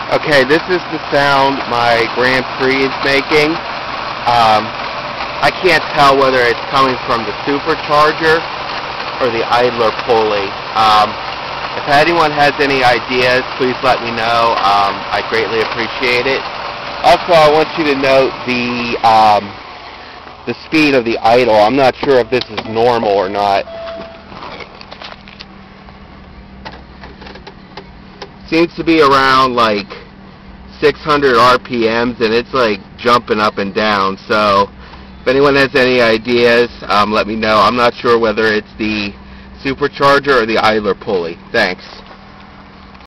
Okay, this is the sound my Grand Prix is making. I can't tell whether it's coming from the supercharger or the idler pulley. If anyone has any ideas, please let me know. I greatly appreciate it. Also, I want you to note the speed of the idle. I'm not sure if this is normal or not. Seems to be around like 600 RPMs, and it's like jumping up and down. So if anyone has any ideas, let me know. I'm not sure whether it's the supercharger or the idler pulley. Thanks.